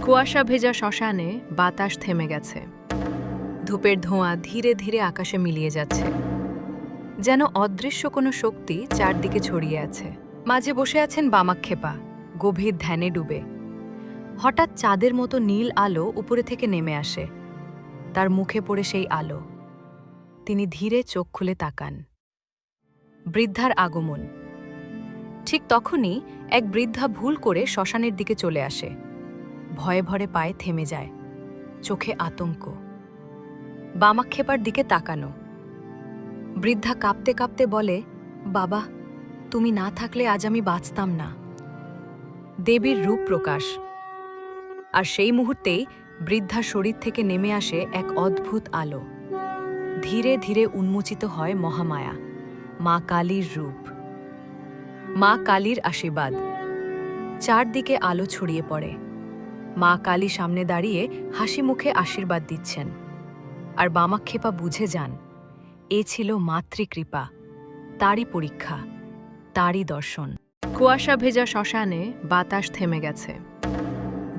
কুয়াশা ভেজা শ্মশানে বাতাস থেমে গেছে। ধূপের ধোঁয়া ধীরে ধীরে আকাশে মিলিয়ে যাচ্ছে, যেন অদৃশ্য কোনো শক্তি চারদিকে ছড়িয়ে আছে। মাঝে বসে আছেন বামাক্ষেপা, গভীর ধ্যানে ডুবে। হঠাৎ চাঁদের মতো নীল আলো উপরে থেকে নেমে আসে। তার মুখে পড়ে সেই আলো। তিনি ধীরে চোখ খুলে তাকান। বৃদ্ধার আগমন। ঠিক তখনই এক বৃদ্ধা ভুল করে শ্মশানের দিকে চলে আসে। ভয়ে ভরে পায়ে থেমে যায়, চোখে আতঙ্ক। বামাক্ষেপার দিকে তাকানো। বৃদ্ধা কাঁপতে কাঁপতে বলে, বাবা, তুমি না থাকলে আজ আমি বাঁচতাম না। দেবীর রূপ প্রকাশ। আর সেই মুহূর্তেই বৃদ্ধা শরীর থেকে নেমে আসে এক অদ্ভুত আলো। ধীরে ধীরে উন্মোচিত হয় মহামায়া, মা কালীর রূপ। মা কালীর আশীর্বাদ। চারদিকে আলো ছড়িয়ে পড়ে। মা কালী সামনে দাঁড়িয়ে হাসি মুখে আশীর্বাদ দিচ্ছেন। আর বামাক্ষেপা বুঝে যান, এ ছিল মাতৃকৃপা, তারই পরীক্ষা, তারই দর্শন। কুয়াশা ভেজা শ্মশানে বাতাস থেমে গেছে।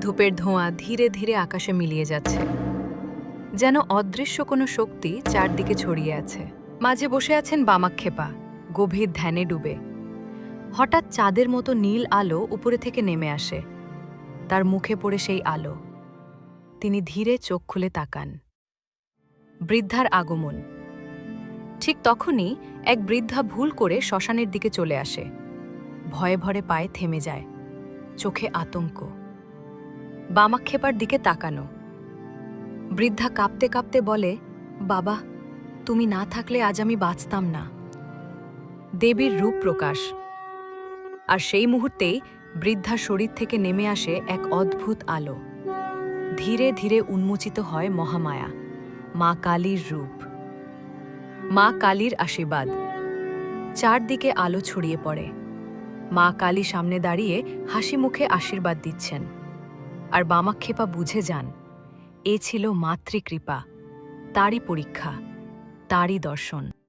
ধূপের ধোঁয়া ধীরে ধীরে আকাশে মিলিয়ে যাচ্ছে, যেন অদৃশ্য কোনো শক্তি চারদিকে ছড়িয়ে আছে। মাঝে বসে আছেন বামাক্ষেপা, গভীর ধ্যানে ডুবে। হঠাৎ চাঁদের মতো নীল আলো উপরে থেকে নেমে আসে। তার মুখে পড়ে সেই আলো। তিনি ধীরে চোখ খুলে তাকান। বৃদ্ধার আগমন। ঠিক তখনই এক বৃদ্ধা ভুল করে শ্মশানের দিকে চলে আসে। ভয়ে ভরে পায়ে থেমে যায়, চোখে আতঙ্ক। বামাক্ষেপার দিকে তাকানো। বৃদ্ধা কাঁপতে কাঁপতে বলে, বাবা, তুমি না থাকলে আজ আমি বাঁচতাম না। দেবীর রূপ প্রকাশ। আর সেই মুহূর্তেই বৃদ্ধা শরীর থেকে নেমে আসে এক অদ্ভুত আলো। ধীরে ধীরে উন্মোচিত হয় মহামায়া, মা কালীর রূপ। মা কালীর আশীর্বাদ। চারদিকে আলো ছড়িয়ে পড়ে। মা কালী সামনে দাঁড়িয়ে হাসি মুখে আশীর্বাদ দিচ্ছেন। আর বামাক্ষেপা বুঝে যান, এ ছিল মাতৃকৃপা, তারই পরীক্ষা, তারই দর্শন।